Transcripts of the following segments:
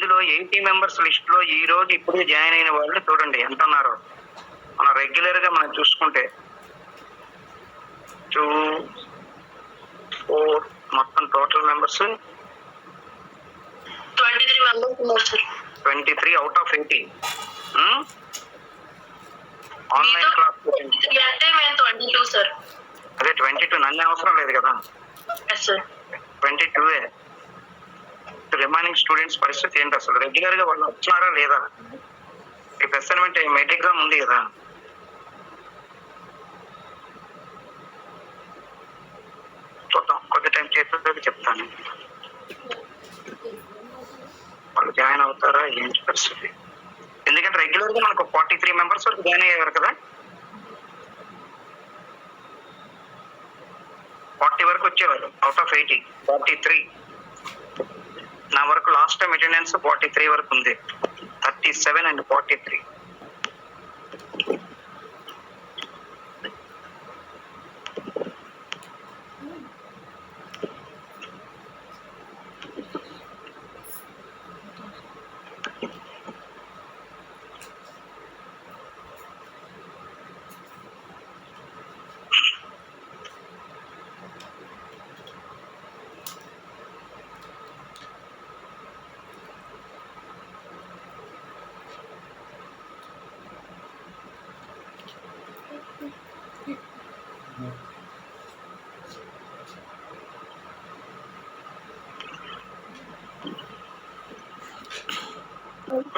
ఇందులో 80 members list లో ఈ రోజు ఇప్పుడు జాయిన్ అయిన వాళ్ళు చూడండి ఎంత ఉన్నారు. మనం రెగ్యులర్ గా మనం చూసుకుంటే 2, 4 మొత్తం టోటల్ మెంబర్స్ 23 మెంబర్స్ ఉన్నారు sir. 23 out of 80. Online class 23 అంటే మేము 22 సార్. అదే 22 నన్ను అవసరం లేదు కదా. Yes sir. 22 రిమైనింగ్ స్టూడెంట్స్ పరిస్థితి ఏంటి అసలు? రెగ్యులర్ గా వాళ్ళు వస్తున్నారా లేదా? రేపు అసైన్మెంట్ మెట్ ఎగ్జామ్ ఉంది కదా. చూద్దాం, కొద్ది టైం చేతులకి చెప్తాను వాళ్ళు జాయిన్ అవుతారా ఏంటి పరిస్థితి. ఎందుకంటే రెగ్యులర్ గా మనకు 43 మెంబర్స్ వరకు జాయిన్ అయ్యేవారు కదా. 40 వరకు వచ్చేవారు అవుట్ ఆఫ్ 80. 43 నా వరకు లాస్ట్ టైం అటెండెన్స్ 43 వరకు ఉంది. 37 అండ్ 43.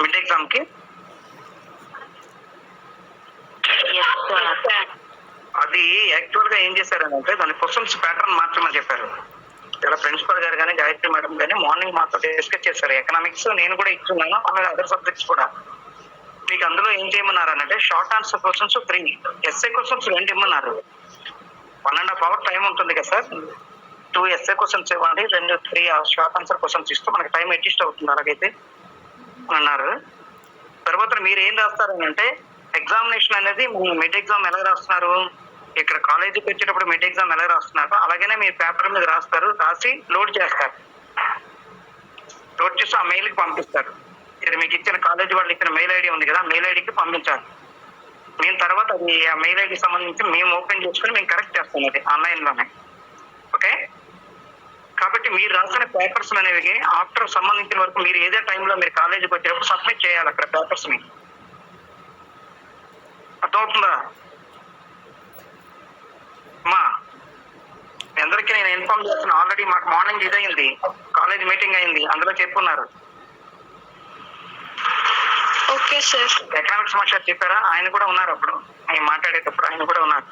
మిడ్ ఎగ్జామ్ కి అది యాక్చువల్ గా ఏం చేశారంటే దాని క్వశ్చన్స్ ప్యాటర్న్ మార్చమని చెప్పారు. ఇలా ప్రిన్సిపల్ గారు కానీ గాయత్రి మేడం కానీ మార్నింగ్ మాతో డిస్కస్ చేశారు. ఎకనామిక్స్ నేను కూడా ఇచ్చున్నాను, అలాగే అదర్ సబ్జెక్ట్స్ కూడా. మీకు అందులో ఏం చేయమన్నారు అంటే short answer questions 3, SA questions 2 ఇమ్మన్నారు. 1.5 hour టైం ఉంటుంది కదా సార్. 2 ఎస్ఏ క్వశ్చన్స్ ఇవ్వండి, 3 షార్ట్ ఆన్సర్ క్వశ్చన్స్ ఇస్తూ మనకి టైం అడ్జస్ట్ అవుతుంది అలాగైతే అన్నారు. తర్వాత మీరు ఏం రాస్తారు అంటే ఎగ్జామినేషన్ అనేది మిడ్ ఎగ్జామ్ ఎలా రాస్తున్నారు, ఇక్కడ కాలేజీకి వచ్చేటప్పుడు మిడ్ ఎగ్జామ్ ఎలా రాస్తున్నారు అలాగనే మీ పేపర్ మీద రాస్తారు, రాసి లోడ్ చేస్తారు. లోడ్ చేసి ఆ మెయిల్కి పంపిస్తారు. ఇది మీకు ఇచ్చిన కాలేజీ వాళ్ళు ఇచ్చిన మెయిల్ ఐడి ఉంది కదా, మెయిల్ ఐడికి పంపించాలి. మేము తర్వాత అది ఆ మెయిల్ ఐడికి సంబంధించి మేము ఓపెన్ చేసుకుని మేము కరెక్ట్ చేస్తాం అది ఆన్లైన్లోనే. ఓకే, కాబట్టి మీరు రాసిన పేపర్స్ అనేవి ఆఫ్టర్ సంబంధించిన వరకు మీరు ఏదే టైంలో మీరు కాలేజీకి వచ్చేటప్పుడు సబ్మిట్ చేయాలి అక్కడ పేపర్స్ ని. అర్థమవుతుందా అమ్మా? అందరికీ నేను ఇన్ఫార్మ్ చేస్తున్నా. ఆల్రెడీ మాకు మార్నింగ్ ఇదైంది, కాలేజ్ మీటింగ్ అయింది, అందులో చెప్పున్నారు. Okay sir. ఎకనామిక్స్ మాస్టర్ చెప్పారా? ఆయన కూడా ఉన్నారు అప్పుడు ఆయన మాట్లాడేటప్పుడు, ఆయన కూడా ఉన్నారు.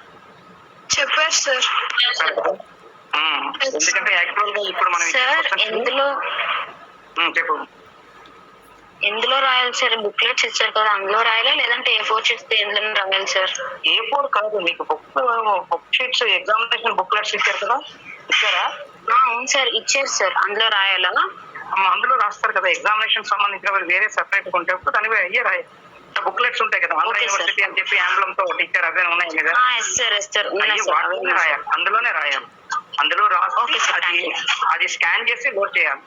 చెప్పారు సార్. ఎందుకంటే యాక్చువల్ గా ఇప్పుడు మనం చెప్పు ఎందులో రాయాలి సార్? బుక్లెట్స్ ఇచ్చారు కదా, అందులో రాయాలా లేదంటే A4 షీట్స్ ఎందులో రాయాలి సార్? A4 కాదు, మీకు బుక్ షీట్స్ ఎగ్జామినేషన్ బుక్లెట్స్ ఇచ్చారు కదా, ఇచ్చారా? అవును సార్, ఇచ్చారు సార్. అందులో రాయాలా? అందులో రాస్తారు కదా. ఎగ్జామినేషన్ సంబంధించిన వేరే సెపరేట్ ఉంటే దాని అయ్యే రాయాలి. బుక్లెట్స్ ఉంటాయి కదా, ఆంధ్ర యూనివర్సిటీ అని చెప్పి ఆంగ్లం తో టీచర్ అవే ఉన్నాయి కదా, రాయాలి. అందులోనే రాయాలి. అందులో రాసి అది స్కాన్ చేసి లోడ్ చేయాలి.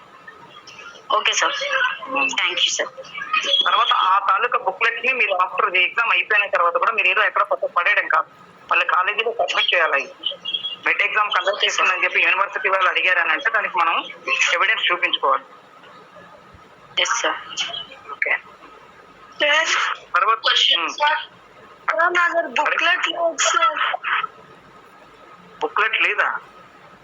Okay sir, thank you sir. తర్వాత ఆ తాలూకా బుక్లెట్ ని మీరు ఆఫ్టర్ ఎగ్జామ్ అయిపోయిన తర్వాత కూడా మీరు ఏదో ఎక్కడ పడేయడం కాదు, మళ్ళీ కాలేజీలో సబ్మిట్ చేయాలి. మిడ్ ఎగ్జామ్ కండక్ట్ చేసిందని చెప్పి యూనివర్సిటీ వాళ్ళు అడిగారని అంటే దానికి మనం ఎవిడెన్స్ చూపించుకోవాలి. ఓకే, తర్వాత బుక్లెట్ లేదా?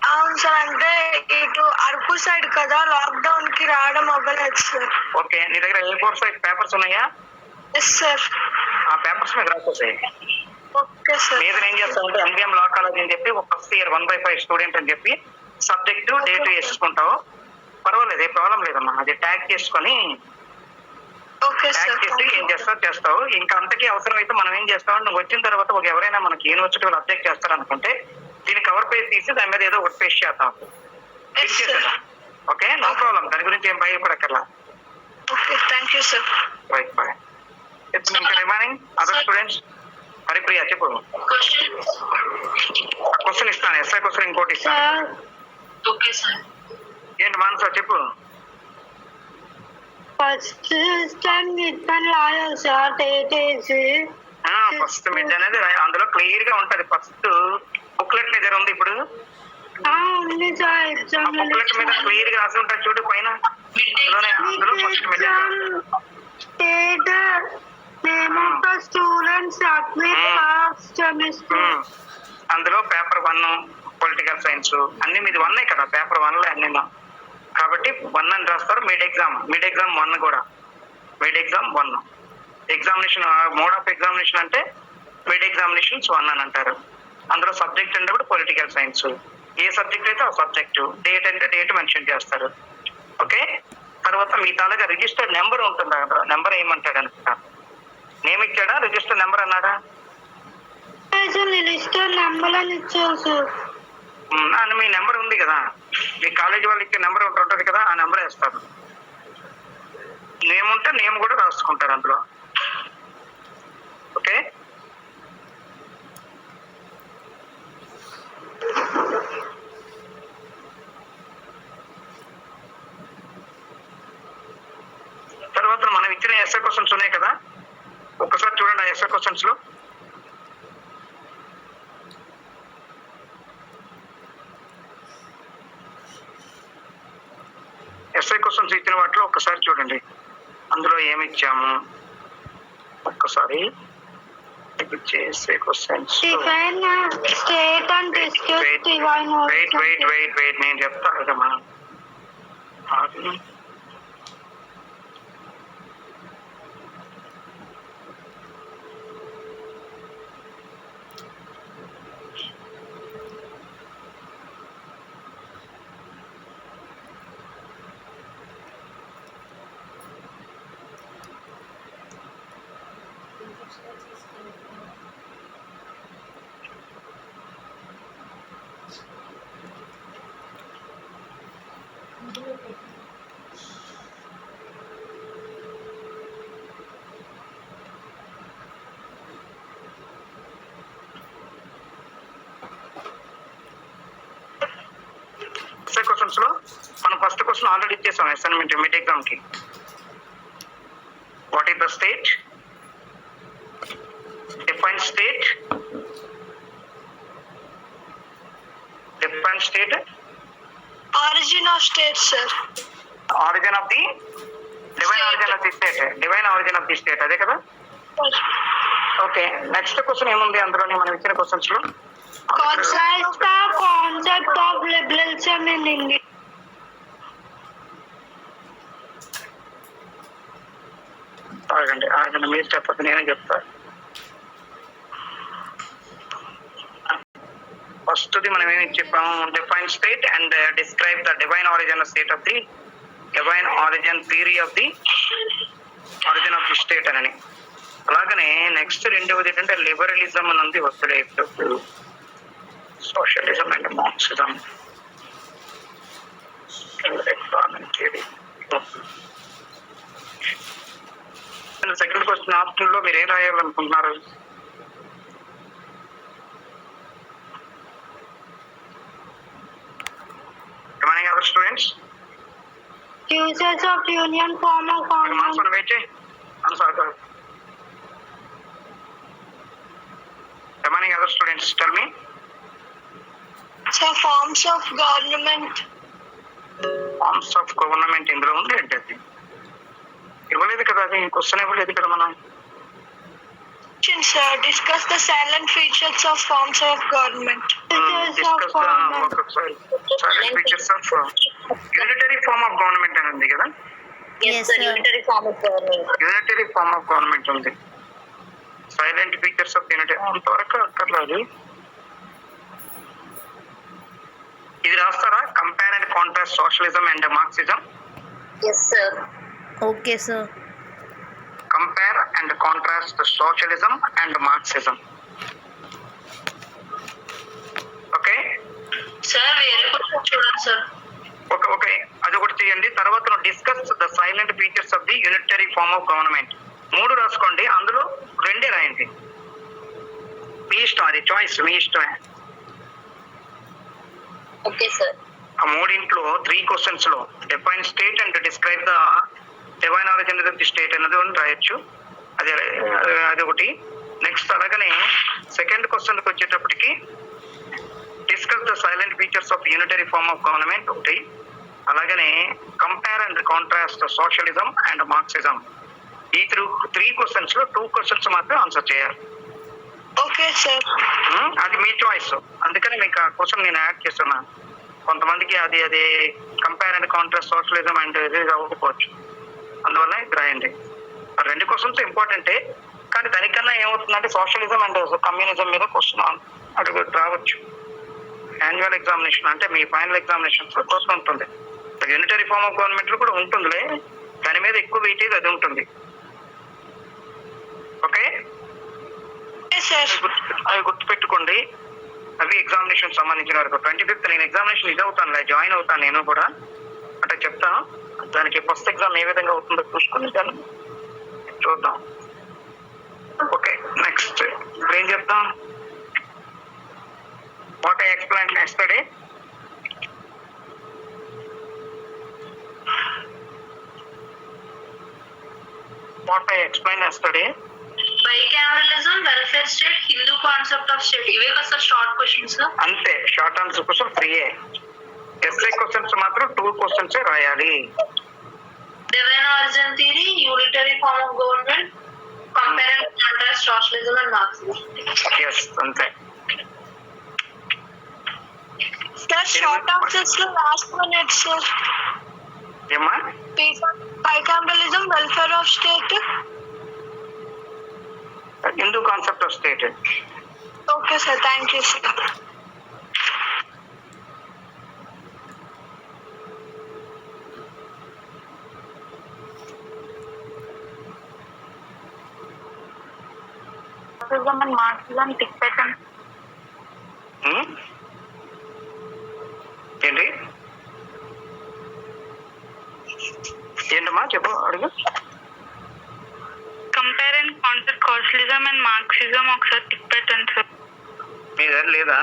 అవును సార్, అంటే ఇటు అరకు సైడ్ కదా, లాక్డౌన్ కి రావడం అవ్వలేదు సార్. ఓకే, నీ దగ్గర A4 సైజ్ పేపర్స్ ఉన్నాయా? Yes sir. ఆ పేపర్స్ మీద రాసేసాయి. Okay sir. మీరు ఏం చేస్తామంటే MBM లా కాలేజ్ అని చెప్పి ఒక ఫస్ట్ ఇయర్ 1/5 స్టూడెంట్ అని చెప్పి సబ్జెక్టు డేట్ వేసుకుంటావు, పర్వాలేదు, ఏ ప్రాబ్లం లేదమ్మా. అది ట్యాగ్ చేసుకొని ట్యాగ్ చేసి ఏం చేస్తావు. ఇంకా అంతకీ అవసరం అయితే మనం ఏం చేస్తాం, నువ్వు వచ్చిన తర్వాత ఒక ఎవరైనా మనకి యూనివర్సిటీ వాళ్ళు అబ్జెక్ట్ చేస్తారనుకుంటే దీని కవర్ పేజ్ తీసి దాని మీద ఏదో ఒకటి పేస్ట్ చేస్తాం. ఓకే, నో ప్రాబ్లం, దాని గురించి ఏం భయపడక్కర్లా. Thank you sir. Right, boy. Remaining other students. Haripriya చెప్పు. క్వశ్చన్ ఇస్తాను, ఎస్ఐ క్వశ్చన్ ఇంకోటి ఇస్తాను. Okay sir. ఏంటి మానస చెప్పు. ఫస్ట్ టైం మిడ్ రాయాలి సార్ డేట్ వేసి. ఫస్ట్ మిడ్ అనేది అందులో క్లియర్ గా ఉంటది. ఫస్ట్ బుక్లెట్ దగ్గర ఉంది ఇప్పుడు. ఉంది సార్ ఎగ్జామ్ బుక్లెట్ మీద క్లియర్ గా రాసి ఉంటుంది చూడు పైన. అందులో first mid date name of the students admit first semester. అందులో పేపర్ 1 పొలిటికల్ సైన్స్ అన్ని మీది 1 కదా, పేపర్ 1 లో అన్ని. కాబట్టి 1 అని రాస్తారు. మిడ్ ఎగ్జామ్ 1 కూడా. Mid exam 1 examination mode of examination అంటే మిడ్ ఎగ్జామినేషన్స్ 1 అని అంటారు. అందులో సబ్జెక్ట్ అంటే కూడా పొలిటికల్ సైన్స్. ఏ సబ్జెక్ట్ అయితే ఆ సబ్జెక్టు, డేట్ అంటే డేట్ మెన్షన్ చేస్తారు. ఓకే, తర్వాత మీ తాలూకా రిజిస్టర్డ్ నెంబర్ ఉంటుంది. నెంబర్ ఏమంటాడు అనుకుంటా, నేమ్ ఇచ్చాడా రిజిస్టర్డ్ నెంబర్ అన్నాడా? రిజిస్టర్ నెంబర్ అని ఇచ్చారు సార్. అని మీ నెంబర్ ఉంది కదా, మీ కాలేజీ వాళ్ళకి నెంబర్ ఉంటుంది కదా, ఆ నెంబర్ వేస్తారు. నేమ్ ఉంటే నేమ్ కూడా రాసుకుంటారు అందులో. ఓకే, తర్వాత మనం ఇచ్చిన ఎస్ఏ క్వశ్చన్స్ ఉన్నాయి కదా, ఒక్కసారి చూడండి. ఆ ఎస్ఏ క్వశ్చన్స్ లో ఎస్ఐ క్వశ్చన్స్ ఇచ్చిన వాటిలో ఒక్కసారి చూడండి, అందులో ఏమి ఇచ్చాము ఒక్కసారి. ఎస్ఐ క్వశ్చన్స్ వెయిట్ నేను చెప్తా కదమ్మా. క్వశ్చన్స్ లో మనం ఫస్ట్ క్వశ్చన్ ఆల్రెడీ ఇచ్చేసాం అసైన్మెంట్ మిడ్ ఎగ్జామ్ కి. What is the state? Define state. Define state. Origin of state sir. Origin of the divine origin of the state. Divine origin of the state అదే కదా. Okay, next question ఏముంది అందులోనే మనం ఇచ్చిన questions లో? Concept of liberalism in India. ఆగండి మీరు చెప్పదు, నేనే చెప్తా. ఫస్ట్ ది మనం ఏమి చెప్పాము, define state and describe the divine origin state of the divine origin theory of the origin of the state అని. అలాగనే నెక్స్ట్ రెండవది ఏంటంటే లిబరలిజం అని ఉంది, వస్తులే socialism and Marxism second question option లో మీరు ఏం రాయాలనుకుంటున్నారు? Remaining other students? Uses of union form of government. Wait, I'm sorry. Remaining other students, tell me. So forms of government. Forms of government ఇందులో ఉంది ఏంటది? ఇవ్వలేదు కదా, అది క్వశ్చన్ ఇవ్వలేదు కదా మనం. Sir, discuss the silent features of forms of government. Discuss the silent features of unitary form of government అని ఉంది కదా. Yes, sir. Unitary form of government. Unitary form of government ఉంది. Silent features of unitary అంతవరకు అక్కర్లేదు. ఇది రాస్తారా? Compare and contrast socialism and Marxism. Yes, sir. Okay, sir. Compare and contrast the socialism and Marxism. Okay? Sir, చూడండి sir. Okay, అది ఒకటి చేయండి. తర్వాత discuss the salient features of the unitary form of government. 3 రాసుకోండి, అందులో 2 రాయండి. మీ ఇష్టం, అది చాయిస్ మీ ఇష్టమే. Okay sir. ఆ 3 3 క్వశ్చన్స్ లో define state and describe the divine చెందిన స్టేట్ అనేది ఒకటి రాయొచ్చు. అది ఒకటి. నెక్స్ట్ అలాగనే సెకండ్ క్వశ్చన్కి వచ్చేటప్పటికి discuss the salient features of unitary form of government ఒకటి. అలాగనే compare and contrast socialism and Marxism. ఈ త్రీ క్వశ్చన్స్ లో 2 క్వశ్చన్స్ మాత్రం ఆన్సర్ చేయాలి. Okay sir. అది మీ చాయిస్, అందుకని మీకు ఆ క్వశ్చన్ నేను యాడ్ చేస్తున్నా. కొంతమందికి అది compare and contrast socialism and ఇది అవ్వకపోవచ్చు, అందువల్ల ఇది రాయండి. 2 క్వశ్చన్స్ ఇంపార్టెంటే, కానీ దానికన్నా ఏమవుతుందంటే సోషలిజం అండ్ కమ్యూనిజం మీద క్వశ్చన్ అడుగు రావచ్చు. యాన్యువల్ ఎగ్జామినేషన్ అంటే మీ ఫైనల్ ఎగ్జామినేషన్స్ లో క్వశ్చన్ ఉంటుంది. యూనిటరీ ఫార్మ్ ఆఫ్ గవర్నమెంట్ లో కూడా ఉంటుందిలే, దాని మీద ఎక్కువ వెయిటేజ్ అది ఉంటుంది. ఓకే అవి గుర్తుపెట్టుకోండి. అవి ఎగ్జామినేషన్ సంబంధించిన వరకు 25th నేను ఎగ్జామినేషన్ ఇది అవుతాను, జాయిన్ అవుతాను నేను కూడా, అంటే చెప్తాను. దానికి ఫస్ట్ ఎగ్జామ్ ఏ విధంగా అవుతుందో చూసుకుని దాన్ని చూద్దాం. ఓకే, నెక్స్ట్ ఇప్పుడు ఏం చెప్తాం? What I explain yesterday. What I explain yesterday. Bicameralism, welfare state, Hindu concept of state, ఇవే కదా సార్ షార్ట్ క్వశ్చన్స్. అంతే, షార్ట్ ఆన్సర్ కోసం 3 ఎస్ఏ క్వశ్చన్స్ మాత్రం 2 క్వశ్చన్స్ రాయాలి. Divine origin theory, unitary form of government, compare and contrast socialism and Marxism. yes అంతే. Sir short answers లో last minute sir ఏమా? Bicameralism, welfare of state, Hindu concept of state. Okay sir, thank you sir. Marxism tick పెట్టండి. ఏంటి ఏంటమ్మా చెప్పు, అడుగు. Compare and contrast socialism and Marxism ఒకసారి tick పెట్టండి సార్. మీ దగ్గర లేదా?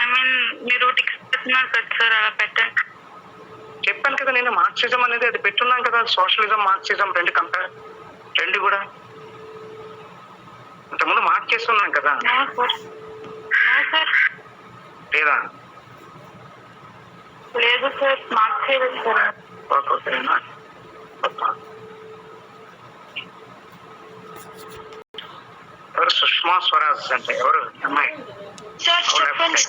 ఐ మీన్ మీరు టిక్ పెడుతున్నారు కదా సార్, అలా పెట్టండి. చెప్పాను కదా నేను, మార్క్సిజం అనేది అది పెట్టున్నాం కదా, సోషలిజం మార్క్సిజం 2 కంపేర్, 2 కూడా ఇంతకుముందు మార్క్ చేస్తున్నాం కదా. లేదా? లేదు సార్, మార్క్ చేయలేదు సార్. ఓకేనా? ఎవరు? సుష్మా స్వరాజ్ అంటే ఎవరు అమ్మాయి? సార్ చెప్పండి.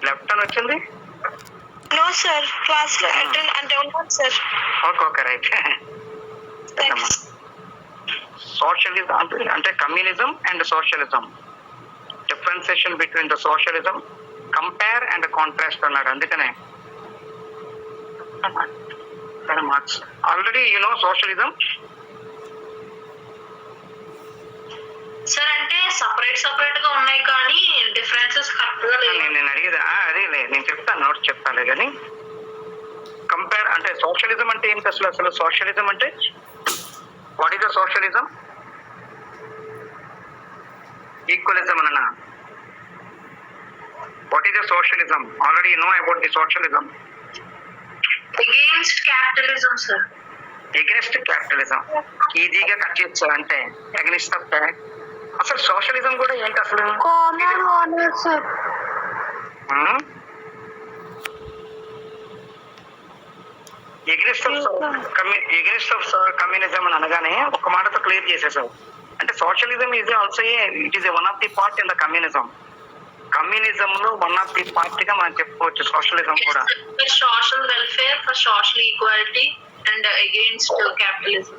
లెఫ్ట్ అని వచ్చింది. నో సార్, క్లాస్ లో అటెండ్ అంటే ఉన్నాను సార్. Okay right. సోషలిజం అంటే communism and socialism, differentiation between the socialism, compare and contrast అన్నాడు. అందుకనే marks already you know socialism. Sir అంటే సపరేట్ గా ఉన్నాయి కానీ డిఫరెన్సెస్ కరెక్ట్ గా లేవు. నేను అడిగేది అదేలే, నేను చెప్తాను, నోట్స్ చెప్తాను కానీ కంపేర్ అంటే సోషలిజం అంటే ఏంటి అసలు సోషలిజం అంటే వాట్ ఈస్ ద సోషలిజం? ఈక్వలిజం అన్నా. What is the socialism? Already you know about the socialism. Against capitalism sir. Against capitalism ఈజీగా కట్ చేయొచ్చు, అంటే ఎగెనిస్ట్ ఆఫ్ క్యాపిటల్. అసలు సోషలిజం కూడా ఏంటి అసలు? ఎగెనిస్ట్ ఆఫ్ కమ్యూనిజం అని అనగానే ఒక మాటతో క్లియర్ చేసేసావు. అంటే socialism is also it is one of the part in the communism. Communism లో వన్ ఆఫ్ ది పార్ట్ గా మనం చెప్పుకోవచ్చు సోషలిజం కూడా. Social welfare, for social equality and against capitalism.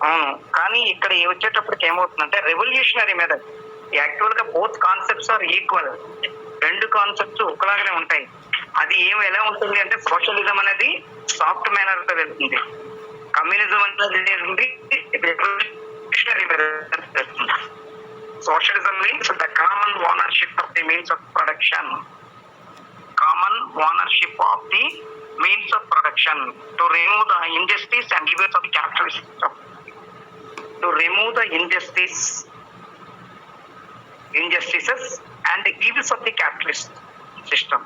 అవును, కానీ ఇక్కడ వచ్చేటప్పటికి ఏమవుతుందంటే రెవల్యూషనరీ మెథడ్. యాక్చువల్ గా both concepts are equal, 2 concepts ఒకలాగానే ఉంటాయి. అది ఎలా ఉంటుంది అంటే సోషలిజం అనేది సాఫ్ట్ మేనర్ తో వెళ్తుంది, కమ్యూనిజం అనేది రెవల్యూషనరీ మెథడ్ వెళ్తుంది. Socialism means the common ownership of the means of production. Common ownership of the means of production to remove the injustice and evils of the capitalist system. To remove the injustices and the evils of the capitalist system.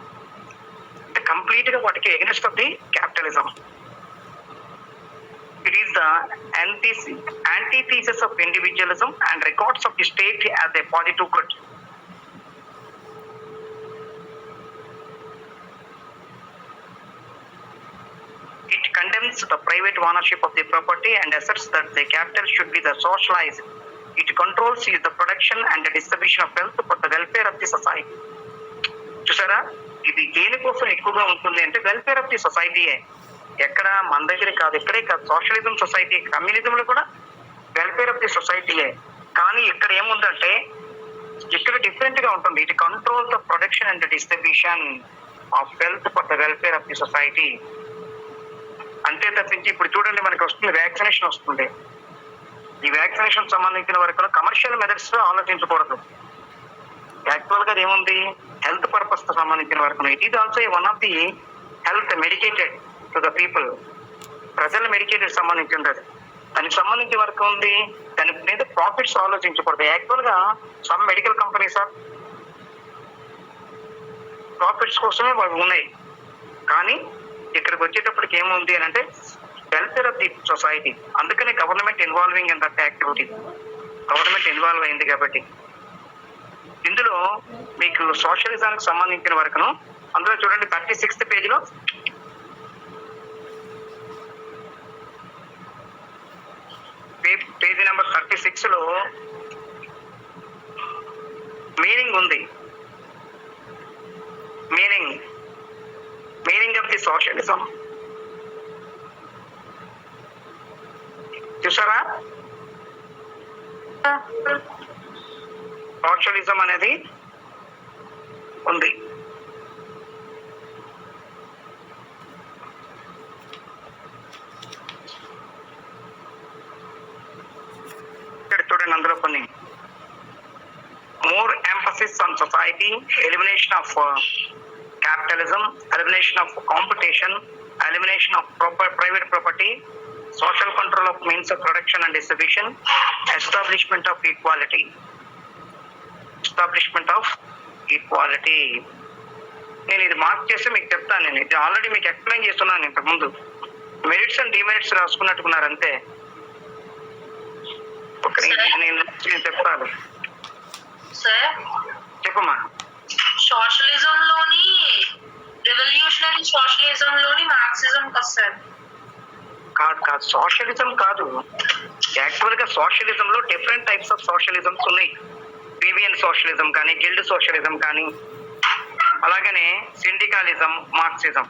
Complete గా వాటికి against of the capitalism. It is the antithesis of individualism and records of the state as a positive good. It condemns the private ownership of the property and asserts that the capital should be the socialized. It controls the production and the distribution of wealth for the welfare of the society. చూసారా, ఇది దేనికోసం ఎక్కువగా ఉంటుంది అంటే welfare of the సొసైటీయే. ఎక్కడ మన దగ్గర కాదు, ఇక్కడే కాదు, సోషలిజం సొసైటీ, కమ్యూనిజంలో కూడా వెల్ఫేర్ ఆఫ్ ది సొసైటీయే. కానీ ఇక్కడ ఏముందంటే ఇక్కడ డిఫరెంట్ గా ఉంటుంది. It control the production and distribution of wealth for the welfare of the society. అంతే తప్పించి ఇప్పుడు చూడండి మనకి వస్తుంది వ్యాక్సినేషన్ వస్తుంది. ఈ వ్యాక్సినేషన్ సంబంధించిన వరకు కమర్షియల్ మెథడ్స్ ఆలోచించకూడదు. యాక్చువల్ గా ఏముంది, హెల్త్ పర్పస్ తో సంబంధించిన వరకు it is also one of the health medicated to the people. ప్రజలు మెడికేటెడ్ సంబంధించింది. దానికి సంబంధించిన వరకు ఉంది, దాని మీద ప్రాఫిట్స్ ఆలోచించకూడదు. యాక్చువల్ గా సమ్ మెడికల్ కంపెనీస్ ప్రాఫిట్స్ కోసమే వాళ్ళు ఉన్నాయి. కానీ ఇక్కడికి వచ్చేటప్పటికి ఏముంది అని అంటే వెల్ఫేర్ ఆఫ్ ది సొసైటీ. అందుకనే government involving in that activity. Government involve అయింది కాబట్టి ఇందులో మీకు సోషలిజానికి సంబంధించిన వరకును అందులో చూడండి 36th పేజీలో పేజీ నెంబర్ 36 లో మీనింగ్ ఉంది. మీనింగ్ ఆఫ్ ది సోషలిజం చూసారా. సోషలిజం అనేది ఉంది. ఇక్కడ చూడండి అందులో కొన్ని more emphasis on society, elimination of capitalism, elimination of competition, elimination of private property, social control of means of production and distribution, establishment of equality. నేను ఇది మార్క్ చేసి మీకు చెప్తాను. నేను ఇది ఆల్రెడీ మీకు ఎక్స్ప్లెయిన్ చేస్తున్నాను ఇంతకు ముందు. మెరిట్స్ అండ్ డిమెరిట్స్ రాసుకున్నట్టున్నారు అంతే. నేను చెప్తాను. చెప్పమ్మా. సోషలిజం లోని రెవల్యూషనరీ సోషలిజం లోని మార్క్సిజం వస్తారు. కాదు సోషలిజం కాదు. యాక్చువల్ గా సోషలిజం లో డిఫరెంట్ టైప్స్ ఆఫ్ సోషలిజమ్స్ ఉన్నాయి. బీబియన్ సోషలిజం కానీ, గిల్డ్ సోషలిజం కానీ, అలాగనే సిండికాలిజం, మార్క్సిజం.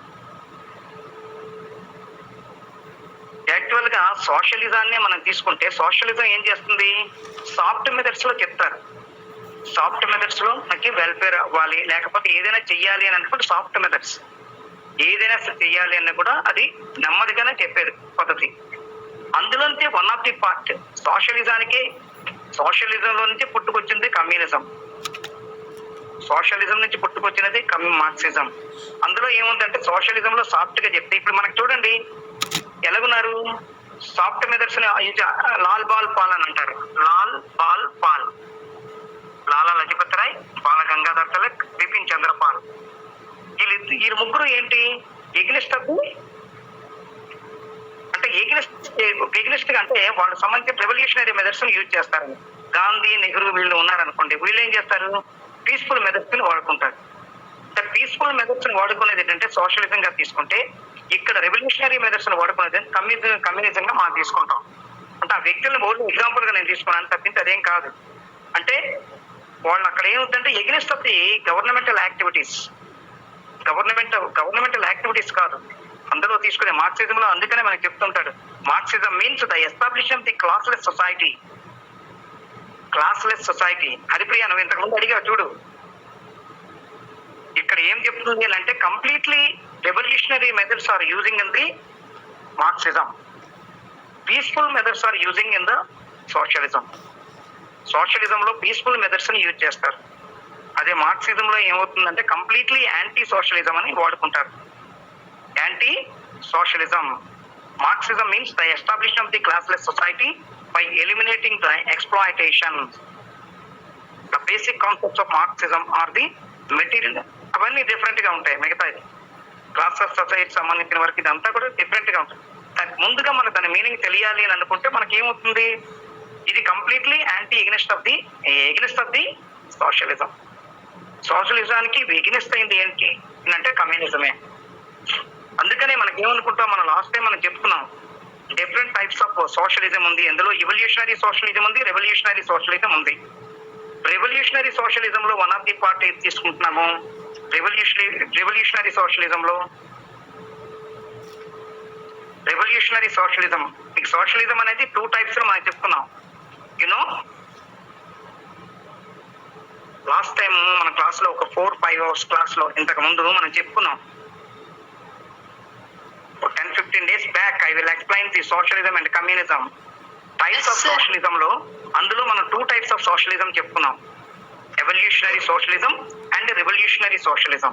యాక్చువల్ గా సోషలిజాన్ని మనం తీసుకుంటే సోషలిజం ఏం చేస్తుంది, సాఫ్ట్ మెథడ్స్ లో చెప్తారు. సాఫ్ట్ మెథడ్స్ లో మనకి వెల్ఫేర్ అవ్వాలి, లేకపోతే ఏదైనా చెయ్యాలి అని అనుకుంటే సాఫ్ట్ మెథడ్స్ ఏదైనా చెయ్యాలి అని కూడా అది నెమ్మదిగానే చెప్పేది పద్ధతి. అందులోంచి వన్ ఆఫ్ ది పార్ట్ సోషలిజంలో నుంచి పుట్టుకొచ్చింది కమ్యూనిజం. సోషలిజం నుంచి పుట్టుకొచ్చినది మార్క్సిజం. అందులో ఏముందంటే సోషలిజంలో సాఫ్ట్ గా చెప్తే ఇప్పుడు మనకు చూడండి ఎలాగున్నారు సాఫ్ట్ మెథడ్స్ లాల్ బాల్ పాల్ అని అంటారు. లాల్ బాల్ పాల్, లాలా లజపత్ రాయ్, బాల గంగాధర్ తిలక్, బిపిన్ చంద్రపాల్. ఈ ముగ్గురు ఏంటి ఎగ్నిస్ట్ గా అంటే వాళ్ళకి సంబంధించిన రెవల్యూషనరీ మెథడ్స్ యూజ్ చేస్తారు. గాంధీ, నెహ్రూ వీళ్ళు ఉన్నారనుకోండి, వీళ్ళు ఏం చేస్తారు, పీస్ఫుల్ మెథడ్స్ ని వాడుకుంటారు. పీస్ఫుల్ మెథడ్స్ ని వాడుకునేది ఏంటంటే సోషలిజం గా తీసుకుంటే, ఇక్కడ రెవల్యూషనరీ మెథడ్స్ ని వాడుకునేది కమ్యూనిజం గా మనం తీసుకుంటాం. అంటే ఆ వ్యక్తులను ఓన్లీ ఎగ్జాంపుల్ గా నేను తీసుకున్నాను తప్పించి అదేం కాదు. అంటే వాళ్ళు అక్కడ ఏమవుతుందంటే against of the governmental activities కాదు అందులో తీసుకునే మార్క్సిజం లో. అందుకనే మనకి చెప్తుంటాడు Marxism means the establishment of the classless society. Haripriya నువ్వు ఇంతకుముందు అడిగా చూడు, ఇక్కడ ఏం చెప్తుంది అంటే completely revolutionary methods are using in the Marxism, peaceful methods are using in the socialism. సోషలిజంలో పీస్ఫుల్ మెథడ్స్ ని యూజ్ చేస్తారు. అదే మార్క్సిజంలో ఏమవుతుందంటే కంప్లీట్లీ యాంటీ సోషలిజం అని వాడుకుంటారు. Anti socialism. Marxism means the establishment of the classless society by eliminating the exploitation. The basic concepts of Marxism are the material. అవన్నీ different గా ఉంటాయి మిగతాది. క్లాస్ ఆఫ్ సొసైటీ సంబంధించిన వరకు ఇదంతా కూడా డిఫరెంట్ గా ఉంటుంది. ముందుగా మనకు దాని మీనింగ్ తెలియాలి అని అనుకుంటే మనకి ఏమవుతుంది, ఇది completely anti against of the socialism. సోషలిజానికి ఎగ్నెస్ట్ అయింది ఏంటి అంటే కమ్యూనిజమే. అందుకనే మనకి ఏమనుకుంటాం, మనం లాస్ట్ టైం మనం చెప్పుకున్నాం డిఫరెంట్ టైప్స్ ఆఫ్ సోషలిజం ఉంది. అందులో ఇవల్యూషనరీ సోషలిజం ఉంది, రెవల్యూషనరీ సోషలిజం ఉంది. రెవల్యూషనరీ సోషలిజం లో వన్ ఆఫ్ ది పార్ట్ ఏది తీసుకుంటున్నాము, రెవల్యూషనరీ సోషలిజం మీకు సోషలిజం అనేది 2 టైప్స్ లో మనం చెప్పుకున్నాం. యూనో లాస్ట్ టైం మన క్లాస్ లో ఒక 4-5 అవర్స్ క్లాస్ లో ఇంతకు ముందు మనం చెప్పుకున్నాం. 10-15 days back I will explain the socialism and communism types of socialism లో. అందులో మనం 2 టైప్స్ ఆఫ్ సోషలిజం చెప్పుకున్నాం, evolutionary socialism and revolutionary socialism.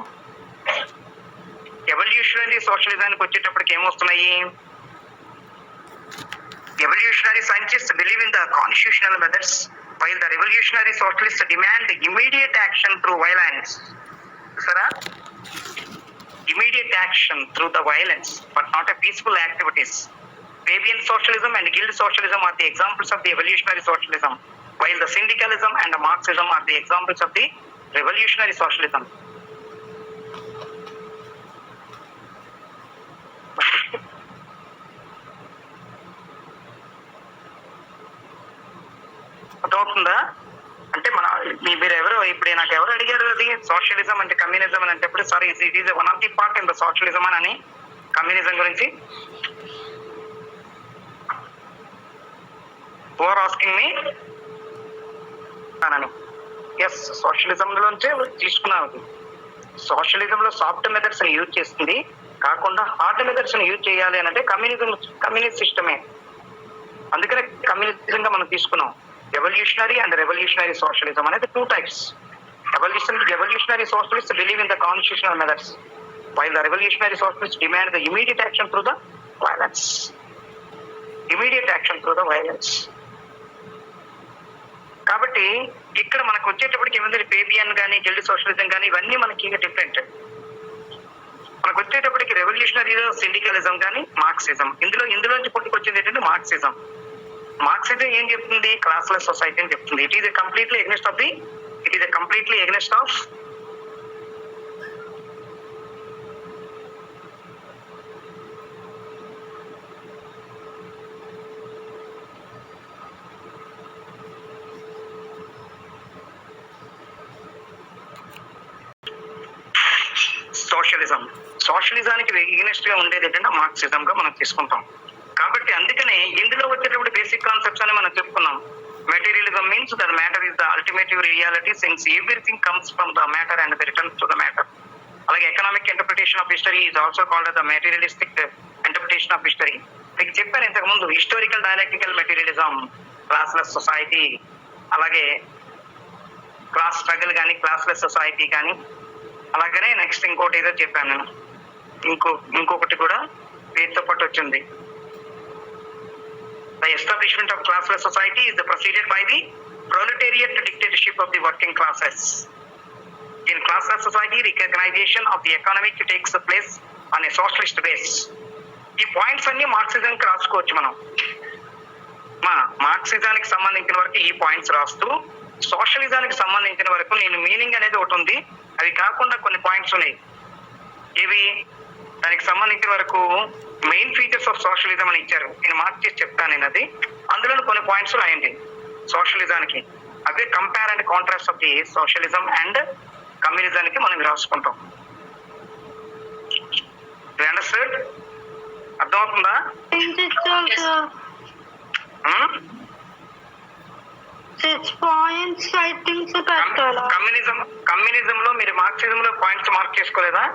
Evolutionary సోషలిజానికి వచ్చేటప్పటికి ఏమొస్తున్నాయి, evolutionary scientists believe in the constitutional methods while the revolutionary socialists demand immediate action through violence. Sara, immediate action through the violence but not a peaceful activities. Fabian socialism and guild socialism are the examples of the evolutionary socialism, while the syndicalism and the Marxism are the examples of the revolutionary socialism. అర్థమవుతుందా? అంటే మన మీరు ఎవరు ఇప్పుడు నాకు ఎవరు అడిగారు అది సోషలిజం అంటే కమ్యూనిజం అని అంటే sorry it is one of the part in the socialism అని కమ్యూనిజం గురించి ఓవర్ ఆస్కింగ్ మీ అని. ఎస్, సోషలిజం లోంచే తీసుకున్నాను. సోషలిజం లో సాఫ్ట్ మెథడ్స్ ని యూజ్ చేస్తుంది కాకుండా హార్డ్ మెథడ్స్ ని యూజ్ చేయాలి అని అంటే కమ్యూనిస్ట్ సిస్టమే. అందుకనే కమ్యూనిజం గా మనం తీసుకున్నాం. Evolutionary and revolutionary socialism అనేది 2 types. Evolutionary socialists believe in the constitutional methods, while the revolutionary socialists demand the immediate action through the violence. కాబట్టి ఇక్కడ మనకు వచ్చేటప్పటికి ఏమైంది, ఫేబియన్ కానీ గిల్డ్ సోషలిజం కానీ ఇవన్నీ మనకి ఇంకా డిఫరెంట్. మనకు వచ్చేటప్పటికి రెవల్యూషనరీలో సిండికలిజం కానీ మార్క్సిజం, ఇందులోంచి పుట్టుకొచ్చింది ఏంటంటే మార్క్సిజం. మార్క్సిజం ఏం చెప్తుంది, క్లాస్లెస్ సొసైటీ అని చెప్తుంది. It is completely against of సోషలిజానికి ఎగ్నెస్ట్ గా ఉండేది ఏంటంటే మార్క్సిజం గా మనం తీసుకుంటాం. కాబట్టి అందుకనే ఇందులో వచ్చేటప్పుడు బేసిక్ కాన్సెప్ట్స్ అని మనం చెప్పుకున్నాం. Materialism means that matter is the ultimative reality since everything comes from the matter and returns to the matter. అలాగే economic interpretation of history is also called the materialistic interpretation of history. మీకు చెప్పాను ఇంతకు ముందు, historical dialectical materialism, classless society, అలాగే class struggle కానీ classless society కానీ, అలాగనే next ఇంకోటి ఏదో చెప్పాను నేను, ఇంకొకటి కూడా వీటితో పాటు వచ్చింది. The establishment of classless society is preceded by the proletariat dictatorship of the working classes. In classless society, recognition of the economic takes place on a socialist base. ఈ పాయింట్స్ అన్ని మార్క్సిజానికి రాసుకోవచ్చు మనం. మార్క్సిజానికి సంబంధించిన వరకు ఈ పాయింట్స్ రాస్తూ, సోషలిజానికి సంబంధించిన వరకు నేను మీనింగ్ అనేది ఒకటి ఉంది, అవి కాకుండా కొన్ని పాయింట్స్ ఉన్నాయి. ఇవి దానికి సంబంధించిన వరకు మెయిన్ ఫీచర్స్ ఆఫ్ సోషలిజం అని ఇచ్చారు, నేను మార్క్ చేసి చెప్తాను. నేను అది అందులో కొన్ని పాయింట్స్ రాయండి సోషలిజానికి. అదే compare and contrast of the socialism and కమ్యూనిజానికి మనం రాసుకుంటాం. అండర్స్టాండ్? అర్థమవుతుందా? కమ్యూనిజం లో మీరు మార్క్సిజం లో పాయింట్స్ మార్క్ చేసుకోలేదా?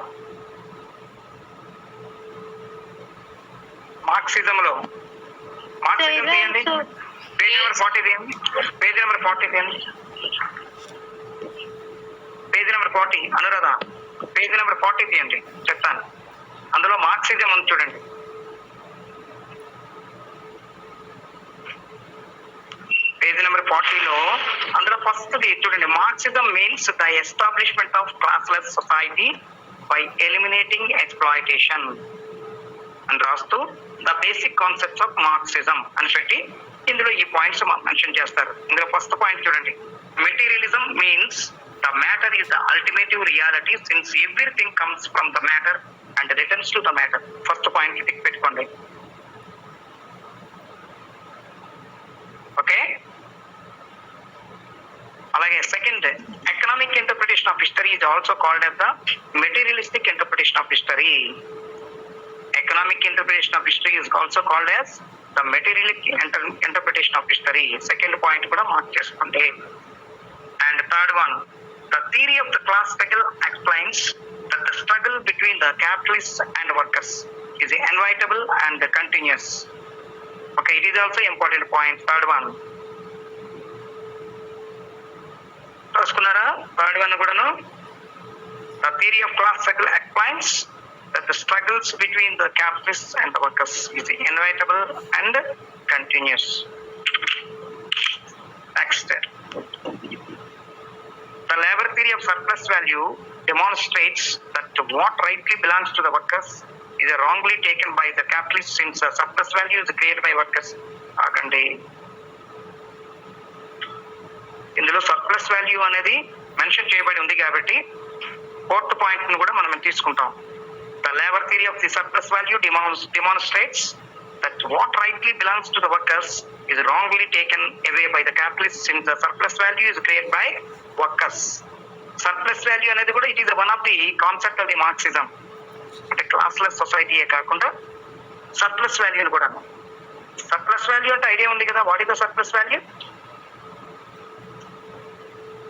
మార్క్సిజం తీయండి, పేజ్ నెంబర్ 40 తీయండి, page number 40 Anuradha, page number 40 తీయండి చెప్తాను. అందులో మార్క్సిజం ఉంది చూడండి. పేజ్ నెంబర్ 40లో అందులో ఫస్ట్ చూడండి, Marxism means the establishment of classless society by eliminating exploitation అని రాస్తూ the basic concepts of Marxism అని పెట్టి ఇందులో ఈ పాయింట్స్ మెన్షన్ చేస్తారు. ఇందులో ఫస్ట్ పాయింట్ చూడండి, materialism means the matter is the ultimative reality since everything comes from the matter and returns to the matter. First point tick పెట్టుకోండి. Okay, అలాగే second, economic interpretation of history is also called as the materialistic interpretation of history. Economic interpretation of history is also called as the materialistic interpretation of history. Second point kuda mark chesukondi. And third one, the theory of the class struggle explains that the struggle between the capitalists and workers is inevitable and continuous. Okay, it is also important point. Third one raskunnara. Third one kudanu, the theory of class struggle explains that the struggles between the capitalists and the workers is inevitable and continuous. Next, the labor theory of surplus value demonstrates that what rightly belongs to the workers is wrongly taken by the capitalists since the surplus value is created by workers. Agandi ఇందులో surplus value అనేది mention చేయబడి ఉంది కాబట్టి fourth point ను కూడా మనం తీసుకుంటాం. The labor theory of the surplus value demonstrates that what rightly belongs to the workers is wrongly taken away by the capitalists since the surplus value is created by workers. Surplus value అనేది కూడా it is one of the concept of the Marxism. అంటే classless సొసైటీయే కాకుండా surplus వాల్యూని కూడా. Surplus value అంటే idea ఉంది కదా, what is the surplus value?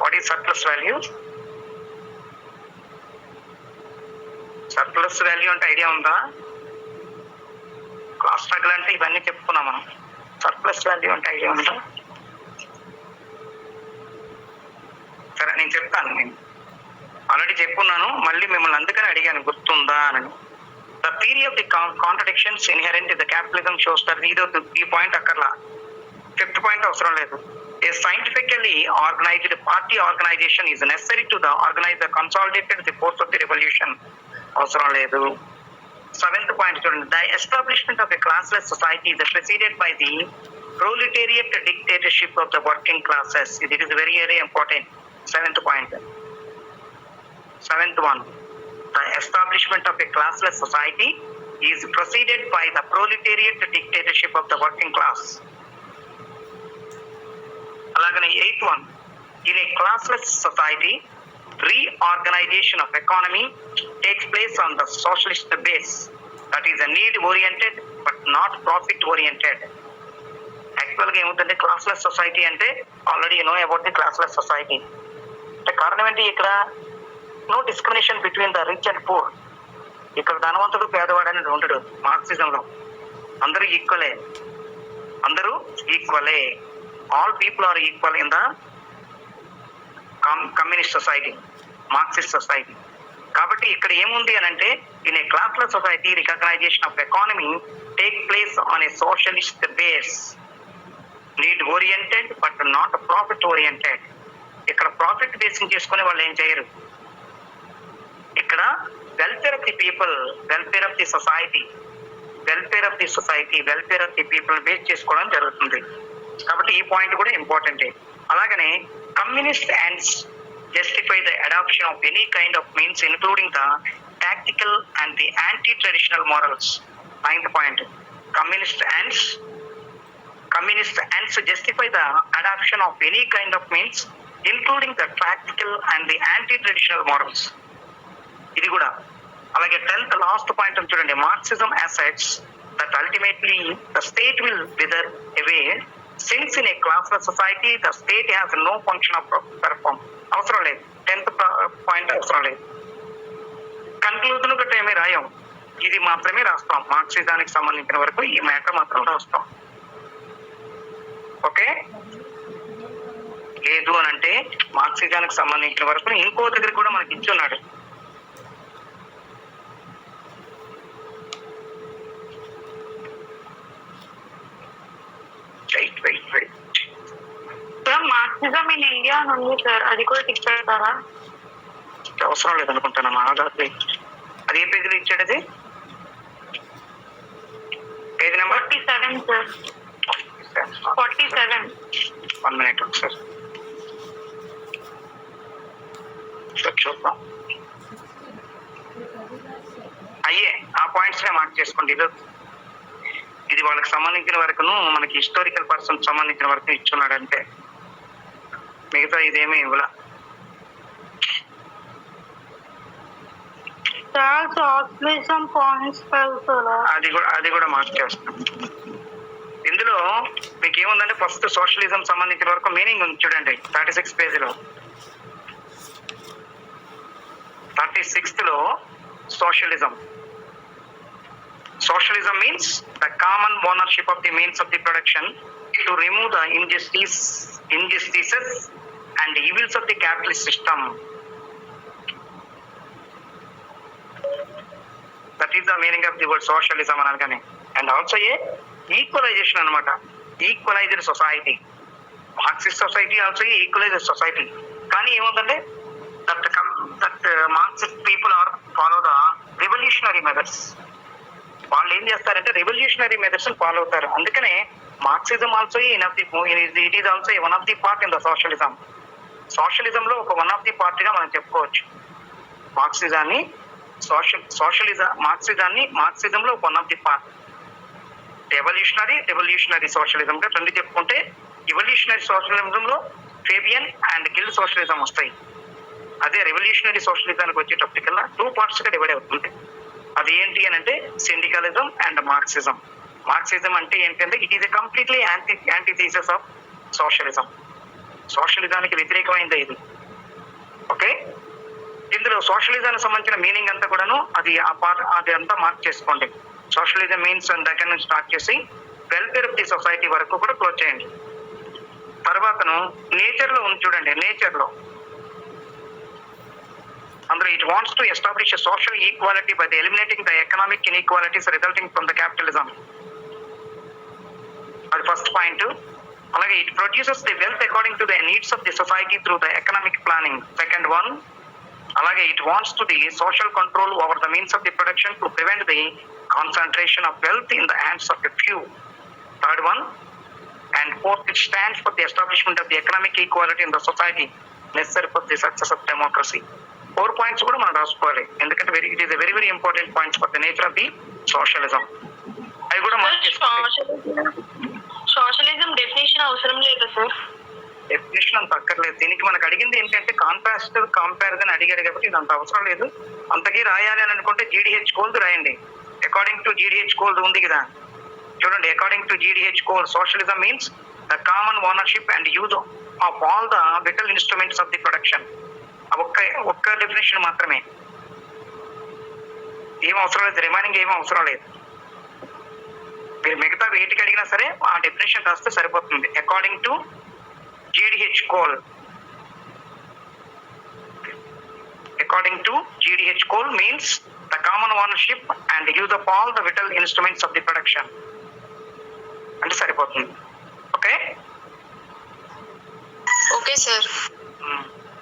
What is surplus value? Surplus value అంటే ఐడియా ఉందా? క్లాస్ స్ట్రగుల్ అంటే ఇవన్నీ చెప్పుకున్నాం మనం. సర్ప్లస్ వాల్యూ అంటే ఐడియా ఉందా? సరే నేను చెప్తాను, నేను ఆల్రెడీ చెప్పున్నాను, మళ్ళీ మిమ్మల్ని అందుకని అడిగాను గుర్తుందా అని. The theory of the contradictions inherent in the capitalism shows that ఈ పాయింట్ అక్కర్లా, ఫిఫ్త్ పాయింట్ అవసరం లేదు. A scientifically organized party organization is necessary to organize the consolidated the force of the revolution. అవసరం లేదు. సెవెంత్ పాయింట్ చూడండి, the establishment of a classless society is preceded by the proletariat dictatorship of the working classes. It is very very important. Seventh point, seventh one, the establishment of a classless society is preceded by the proletariat dictatorship of the working class. అలాగనే eighth one, in a classless society reorganization of economy takes place on the socialist base, that is a need oriented but not profit oriented. Actual గా ఏమవుతుందంటే classless society అంటే already know about the classless society అంటే కారణం ఏంటి? ఇక్కడ no discrimination between the rich and poor. ఇక్కడ ధనవంతుడు పేదవాడు అనేది ఉండడు మార్క్సిజంలో. అందరూ ఈక్వలే, అందరూ ఈక్వలే. All people are equal in the communist society, Marxist society. కాబట్టి ఇక్కడ ఏముంది అని అంటే, in a classless society recognisation of economy take place on a socialist base, need oriented but not profit oriented. ఇక్కడ ప్రాఫిట్ బేసింగ్ చేసుకునే వాళ్ళు ఏం చేయరు. ఇక్కడ welfare of the people, welfare of the society, welfare of the society, welfare of the people base చేసుకోవడం జరుగుతుంది. కాబట్టి ఈ పాయింట్ కూడా ఇంపార్టెంటే. అలాగనే communist ends justify the adoption of any kind of means including the tactical and the anti-traditional morals. Ninth point, communist ends justify the adoption of any kind of means including the tactical and the anti-traditional morals. ఇది కూడా అలాగే 10th last point చూడండి, Marxism asserts that ultimately the state will wither away since in a classless society the state has no function of perform. అవసరం లేదు, 10th point అవసరం లేదు. Conclusion గట్రా ఏమీ రాయం, ఇది మాత్రమే రాస్తాం. మార్క్సిజానికి సంబంధించిన వరకు ఈ మ్యాటర్ మాత్రం రాస్తాం. ఓకే, లేదు అని అంటే మార్క్సిజానికి సంబంధించిన వరకు ఇంకో దగ్గర కూడా మనకి ఇచ్చున్నాడు. మార్క్సిజం ఇన్ ఇండియా ఉంది సార్, అది కూడా టిక్ పెడతారా? అవసరం లేదనుకుంటాను. అది ఏ పేజీలో ఇచ్చాడు? అది పేజ్ నెంబర్ 47 సార్. 47. 1 minute ఒకసారి చూద్దాం. అయ్యే ఆ పాయింట్స్ మార్క్ చేసుకోండి. ఇది వాళ్ళకి సంబంధించిన వరకును, మనకి హిస్టారికల్ పర్సన్ సంబంధించిన వరకు ఇచ్చున్నాడు అంటే, మిగతా ఇదేమీ ఇవ్వాల. అది కూడా మార్క్ చేస్తాం. ఇందులో మీకు ఏముందంటే ఫస్ట్ సోషలిజం సంబంధించిన వరకు మీనింగ్ ఉంది చూడండి. 36 పేజీలో 36th లో socialism. Socialism means the common ownership of the means of the production to remove the injustices and evils of the capitalist system. That is the meaning of the word socialism anagane. And also equalization anamata. Equalized society. Marxist society also equalized society. Kani emundante that Marxist people are follow the revolutionary methods. వాళ్ళు ఏం చేస్తారంటే revolutionary methods follow అవుతారు. అందుకనే Marxism also it is also one of the part in the socialism. సోషలిజంలో ఒక one of the పార్ట్గా మనం చెప్పుకోవచ్చు మార్క్సిజాన్ని. మార్క్సిజంలో one of the part. Revolutionary socialism గా రెండు చెప్పుకుంటే, ఎవల్యూషనరీ సోషలిజంలో ఫేబియన్ అండ్ గిల్డ్ సోషలిజం వస్తాయి. అదే రెవల్యూషనరీ సోషలిజానికి వచ్చేటప్పటికల్లా 2 parts గా డివైడ్ అవుతుంది. అది ఏంటి అని అంటే సిండికలిజం అండ్ మార్క్సిజం. మార్క్సిజం అంటే ఏంటంటే it is a completely antithesis of socialism. సోషలిజానికి వ్యతిరేకమైంది ఇది. ఓకే, ఇందులో సోషలిజానికి సంబంధించిన మీనింగ్ అంతా కూడాను అది అంతా మార్క్ చేసుకోండి. సోషలిజం మీన్స్ దగ్గర నుంచి స్టార్ట్ చేసి వెల్ఫేర్ ఆఫ్ ది సొసైటీ వరకు కూడా క్లోజ్ చేయండి. తర్వాతను నేచర్ లో ఉంది చూడండి. నేచర్ లో అందులో it wants to establish social equality by eliminating the economic inequalities resulting from the capitalism. అది ఫస్ట్ పాయింట్. అలాగే it produces the wealth according to the needs of the society through the economic planning. Second one. అలాగే it wants to the social control over the means of the production to prevent the concentration of wealth in the hands of the few. Third one. And fourth, it stands for the establishment of the economic equality in the society necessary for the success of democracy. 4 points కూడా మనం రాసుకోవాలి, ఎందుకంటే it is very very important points for the nature of the socialism. అవి కూడా మనం socialism definition అవసరం లేదా sir? Definition అంత అక్కర్లేదు. దీనికి మనకు అడిగింది ఏంటంటే కాంట్రాస్ట్ కంపారిజన్ అడిగాడు కాబట్టి ఇది అంత అవసరం లేదు. అంతకీ రాయాలి అని అనుకుంటే GDH కోల్డ్ రాయండి. అకార్డింగ్ టు GDH కోల్డ్ ఉంది కదా చూడండి. According to GDH cold socialism means the common ownership and use of all the vital instruments of the production. ఒక్క డెఫినేషన్ మాత్రమే, ఏం అవసరం లేదు. రిమైనింగ్ ఏమీ అవసరం లేదు. మీరు మిగతా వేటికి అడిగినా సరే ఆ డెఫినేషన్ రాస్తే సరిపోతుంది. According to GDH coal. According to GDH coal means the common ownership and use of all the vital instruments of the production అంటే సరిపోతుంది. Okay okay sir.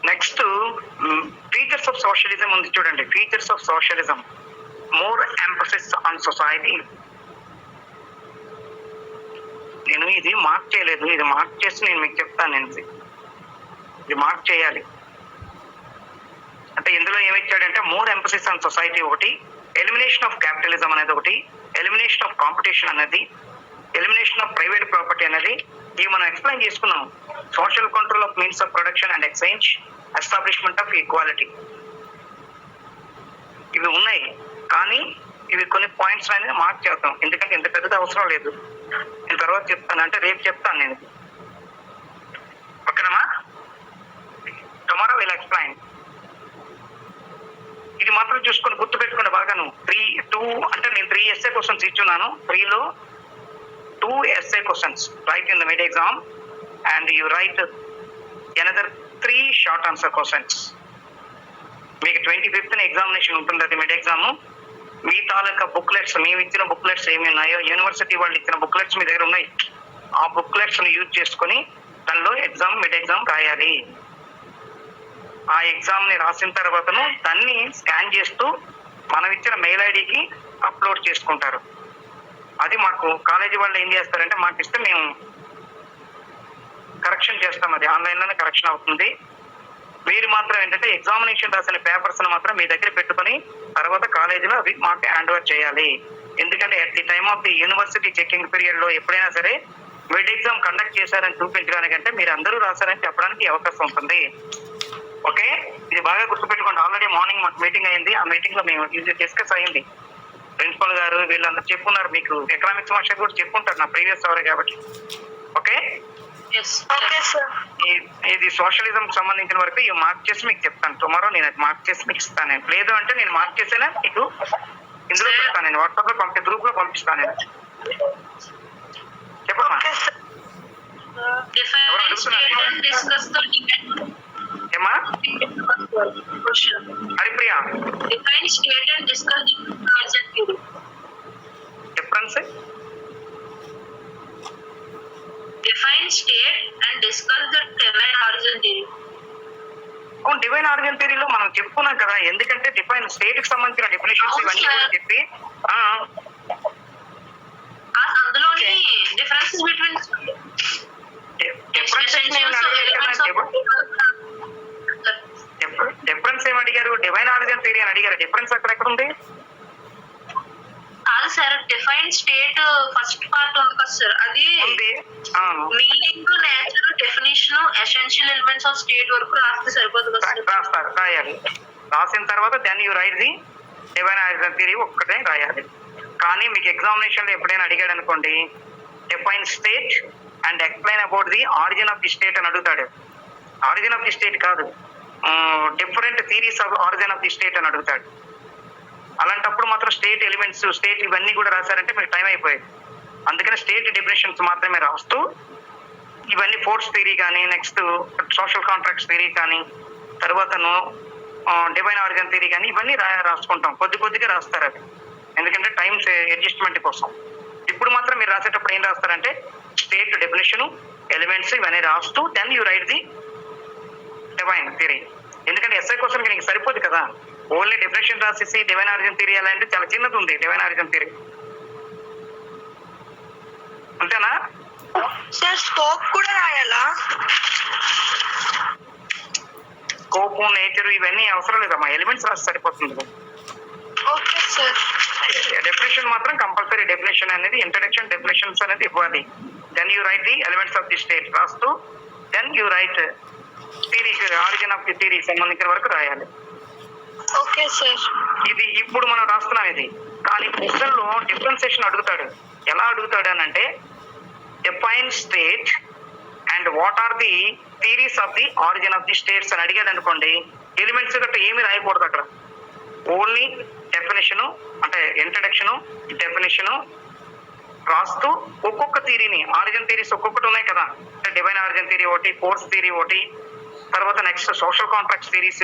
Next features of socialism ఉంది చూడండి. Features of socialism. More emphasis on society. నేను ఇది mark చేయలేదు, ఇది mark చేసి నేను మీకు చెప్తాను. నేను ఇది మార్క్ చేయాలి. అంటే ఇందులో ఏమిచ్చాడంటే మోర్ ఎంఫసిస్ ఆన్ సొసైటీ ఒకటి, ఎలిమినేషన్ ఆఫ్ క్యాపిటలిజం అనేది ఒకటి, ఎలిమినేషన్ ఆఫ్ కాంపిటీషన్ అనేది, ఎలిమినేషన్ ఆఫ్ ప్రైవేట్ ప్రాపర్టీ అనేది. ఇవి మనం ఎక్స్ప్లెయిన్ చేసుకున్నాం. Social control of means of production and exchange, establishment of equality. ఇవి ఉన్నాయి కానీ ఇవి కొన్ని పాయింట్స్ అనేది మార్క్ చేద్దాం, ఎందుకంటే ఇంత పెద్దది అవసరం లేదు. నేను తర్వాత చెప్తాను, అంటే రేపు చెప్తాను నేను. ఓకేనమ్మా? Tomorrow will explain. ఇది మాత్రం చూసుకొని గుర్తుపెట్టుకుని బాగాను. 2 అంటే నేను 3 essay questions ఇచ్చున్నాను. 3లో 2 essay questions right in the mid exam and you write another 3 short answer questions. మీకు 25th ఎగ్జామినేషన్ ఉంటుంది. అది మిడ్ ఎగ్జామ్. మీ తాలూకా బుక్లెట్స్, మేము ఇచ్చిన బుక్లెట్స్ ఏమి ఉన్నాయో, యూనివర్సిటీ వాళ్ళు ఇచ్చిన బుక్లెట్స్ మీ దగ్గర ఉన్నాయి. ఆ బుక్లెట్స్ ని యూజ్ చేసుకుని దానిలో మిడ్ ఎగ్జామ్ రాయాలి. ఆ ఎగ్జామ్ ని రాసిన తర్వాతను దాన్ని స్కాన్ చేస్తూ మనం ఇచ్చిన మెయిల్ ఐడికి అప్లోడ్ చేసుకుంటారు. అది మాకు కాలేజీ వాళ్ళు ఏం చేస్తారంటే మాకు ఇస్తే మేము కరెక్షన్ చేస్తాం. అది ఆన్లైన్లోనే కరెక్షన్ అవుతుంది. మీరు మాత్రం ఏంటంటే ఎగ్జామినేషన్ రాసిన పేపర్స్ మాత్రం మీ దగ్గర పెట్టుకుని తర్వాత కాలేజీలో అవి మాకు హ్యాండ్ ఓవర్ చేయాలి. ఎందుకంటే at the time of the university checking period లో ఎప్పుడైనా సరే మిడ్ ఎగ్జామ్ కండక్ట్ చేశారని చూపించడానికంటే మీరు అందరూ రాశారని చెప్పడానికి అవకాశం ఉంటుంది. ఓకే, ఇది బాగా గుర్తుపెట్టుకోండి. ఆల్రెడీ మార్నింగ్ మాకు మీటింగ్ అయింది. ఆ మీటింగ్ లో మేము ఇది డిస్కస్ అయింది. ప్రిన్సిపల్ గారు వీళ్ళందరూ చెప్పున్నారు. మీకు ఎకనామిక్స్ మాస్టర్ కూడా చెప్పుంటారు నా ప్రీవియస్ అవర్ కాబట్టి. ఓకే, ఇది సోషలిజం సంబంధించిన వరకు ఇవి మార్క్ చేసి మీకు చెప్తాను. టుమారో నేను అది మార్క్ చేసి మీకు ఇస్తాను. నేను లేదు అంటే నేను మార్క్ చేసేనా మీకు ఇందులో పెడతాను. నేను వాట్సాప్ లో గ్రూప్ లో పంపిస్తాను. నేను చెప్పమ్మా. ఏమా Haripriya, difference Define state and discuss the divine origin theory. అవును, డివైన్ ఆరిజిన్ థియరీలో మనం చెప్పుకున్నాం కదా. ఎందుకంటే డిఫైన్ స్టేట్ కి సంబంధించిన డెఫినేషన్స్ ఇవన్నీ కూడా చెప్పి అందులోని డిఫరెన్సెస్ బిట్వీన్ డిఫరెన్స్ ఏమి అడిగారు? డివైన్ ఆరిజిన్ థియరీ అని అడిగారు. డిఫరెన్స్ అక్కడ ఉంది కాదు sir. Define state first part ఉంది కదా సార్, అది meaning, nature, definition, essential elements of state వరకు రాస్తే సరిపోదు కదా సార్. రాస్తారు, రాయాలి. రాసిన తర్వాత then you write the divine origin theory ఒక్కటే రాయాలి. కానీ మీకు ఎగ్జామినేషన్ లో ఎప్పుడైనా అడిగాడు అనుకోండి, define state and explain about the origin of the state అని అడుగుతాడు. ఆరిజిన్ ఆఫ్ ది స్టేట్ కాదు, different theories of origin of the state అని అడుగుతాడు. అలాంటప్పుడు మాత్రం స్టేట్ ఎలిమెంట్స్, స్టేట్ ఇవన్నీ కూడా రాశారంటే మీకు టైం అయిపోయేది. అందుకని స్టేట్ డెఫినేషన్స్ మాత్రమే రాస్తూ ఇవన్నీ ఫోర్స్ థియరీ కానీ, నెక్స్ట్ సోషల్ కాంట్రాక్ట్స్ థియరీ కానీ, తర్వాతను డివైన్ ఆరిజిన్ థియరీ కానీ ఇవన్నీ రాసుకుంటాం. కొద్దిగా రాస్తారు అది, ఎందుకంటే టైమ్స్ అడ్జస్ట్మెంట్ కోసం. ఇప్పుడు మాత్రం మీరు రాసేటప్పుడు ఏం రాస్తారంటే స్టేట్ డెఫినేషన్, ఎలిమెంట్స్ ఇవన్నీ రాస్తూ then you write the divine theory. ఎందుకంటే ఎస్ఐ కోసం నీకు సరిపోదు కదా, ఓన్లీ డెఫినేషన్ రాసేసి డివైన్ ఆరిజిన్ థియరీ ఎలా అంటే చాలా చిన్నది ఉంది డివైన్ ఆరిజిన్ థియరీ. అంతేనా సార్? స్కోప్ కూడా రాయాలా? స్కోప్, నేచర్ ఇవన్నీ అవసరం లేదమ్మా, ఎలిమెంట్స్ రాసి సరిపోతుంది. Okay sir. డెఫినేషన్ మాత్రం కంపల్సరీ. డెఫినేషన్ అనేది ఇంట్రడక్షన్ డెఫినేషన్స్ అనేది ఇవ్వాలి. Then you write the elements of the state రాస్తూ then you write theory, origin of the theory సంబంధించిన వరకు రాయాలి. Okay sir. ఇది ఇప్పుడు మనం రాస్తున్నాం ఇది. కానీ క్వశ్చన్ లో డిఫరెన్సియేషన్ అడుగుతాడు. ఎలా అడుగుతాడు అని అంటే define state and what are the theories of the origin of the states అని అడిగాడు అనుకోండి, ఎలిమెంట్స్ గట్రా ఏమి రాయకూడదు అక్కడ. ఓన్లీ డెఫినేషను అంటే ఇంట్రడక్షన్, డెఫినేషను రాస్తూ ఒక్కొక్క థియరీని, ఆరిజిన్ థియరీస్ ఒక్కొక్కటి ఉన్నాయి కదా, డివైన్ ఆరిజిన్ థియరీ ఒకటి, ఫోర్స్ థియరీ ఒకటి, తర్వాత నెక్స్ట్ సోషల్ కాంట్రాక్ట్స్ థియరీస్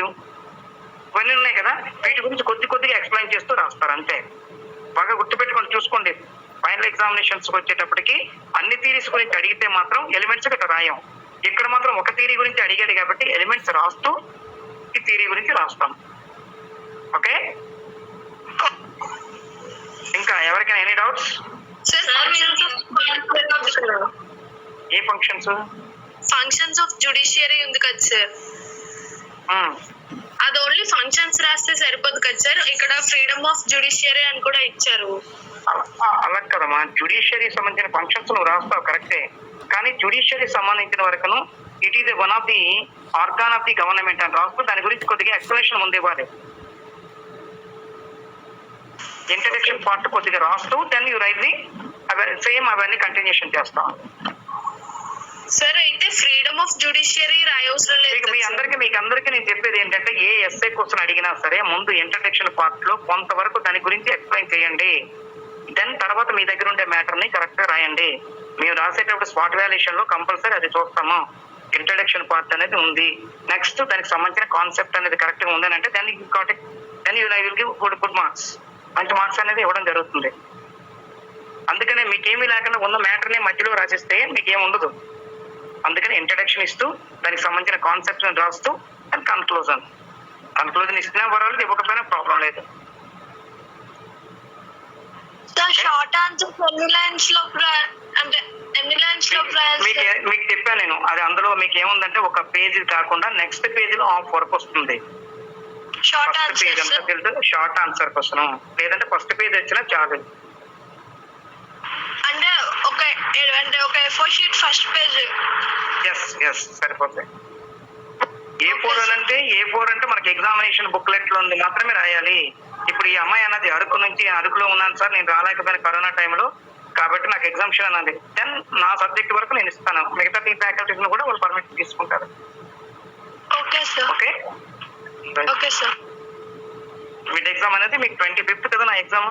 ఇవన్నీ ఉన్నాయి కదా, వీటి గురించి కొద్దిగా ఎక్స్ప్లెయిన్ చేస్తూ రాస్తారు అంతే. బాగా గుర్తుపెట్టుకొని చూసుకోండి. ఫైనల్ ఎగ్జామినేషన్స్ వచ్చేటప్పటికి అన్ని థియరీస్ గురించి అడిగితే మాత్రం ఎలిమెంట్స్ గట్రా రాయం. ఇక్కడ మాత్రం ఒక థియరీ గురించి అడిగాడు కాబట్టి ఎలిమెంట్స్ రాస్తూ ఈ థియరీ గురించి రాస్తాం. ఓకే, ఇంకా ఎవరికైనా any doubts? A functions? Functions of judiciary ఉంది కదా సార్, అది ఓన్లీ ఫంక్షన్స్ రాస్తే సరిపోదు కదా సార్? ఇక్కడ ఫ్రీడమ్ ఆఫ్ జ్యుడిషియరీ అని కూడా ఇచ్చారు. అలా కదమ్మా, జ్యుడిషియరీ సంబంధించిన ఫంక్షన్స్ నువ్వు రాస్తావు కరెక్టే, కానీ జ్యుడిషియరీ సంబంధించిన వరకును it is one of the organ of the government అని రాస్తూ దాని గురించి కొద్దిగా ఎక్స్ప్లెనేషన్ ముందు ఇవ్వాలి. ఇంట్రడక్షన్ పార్ట్ కొద్దిగా రాస్తూ then you write the same అవన్నీ కంటిన్యూషన్ చేస్తాం. సార్ అయితే ఫ్రీడమ్ ఆఫ్ జ్యుడిషియరీ రాయవసరం లేదు. మీకు అందరికి నేను చెప్పేది ఏంటంటే ఏ ఎస్ఐ క్వశ్చన్ అడిగినా సరే ముందు ఇంట్రడక్షన్ పార్ట్ లో కొంతవరకు దాని గురించి ఎక్స్ప్లెయిన్ చేయండి. దెన్ తర్వాత మీ దగ్గర ఉండే మ్యాటర్ ని కరెక్ట్ గా రాయండి. మేము రాసేటప్పుడు స్పాట్ వాల్యుయేషన్ లో కంపల్సరీ అది చూస్తాము. ఇంట్రడక్షన్ పార్ట్ అనేది ఉంది, నెక్స్ట్ దానికి సంబంధించిన కాన్సెప్ట్ అనేది కరెక్ట్ గా ఉందని అంటే then you will give good marks, మంచి మార్క్స్ అనేది ఇవ్వడం జరుగుతుంది. అందుకనే మీకేమీ లేకుండా ఉన్న మ్యాటర్ ని మధ్యలో రాసిస్తే మీకేం ఉండదు. అందుకని ఇంట్రడక్షన్ ఇస్తూ దానికి సంబంధించిన కాన్సెప్ట్ రాస్తూ అండ్ కన్క్లూజన్ ఇస్తున్నా పర్వాలేదు, ఇవ్వకపోయినా ప్రాబ్లం లేదు. సార్ షార్ట్ ఆన్సర్ ఎన్ని లైన్స్ లో అంటే ఎన్ని లైన్స్ లో మీకు చెప్పాను నేను, అది అందులో మీకు ఏముందంటే ఒక పేజ్ కాకుండా నెక్స్ట్ పేజ్ లో హాఫ్ వర్క్ వస్తుంది. షార్ట్ ఫస్ట్ పేజ్ అంతా ఆన్సర్ తెలుసు, షార్ట్ ఆన్సర్ క్వశ్చన్, లేదంటే ఫస్ట్ పేజ్ వచ్చినా చాలు. అంటే ఒక A4 sheet first page. Yes సరిపోతాయి. A4 అంటే మనకి ఎగ్జామినేషన్ బుక్లెట్ లో ఉంది మాత్రమే రాయాలి. ఇప్పుడు ఈ అమ్మాయి అన్నది అరకులో ఉన్నాను సార్, నేను రాలేకపోయిన కరోనా టైంలో, కాబట్టి నాకు ఎగ్జామ్షన్ అన్నది. దెన్ నా సబ్జెక్ట్ వరకు నేను ఇస్తాను, మిగతా ఫ్యాకల్టీస్ కూడా వాళ్ళు పర్మిషన్ తీసుకుంటారు. Okay sir. Okay sir. Mid exam అనేది మీకు 25th కదా నా ఎగ్జామ్.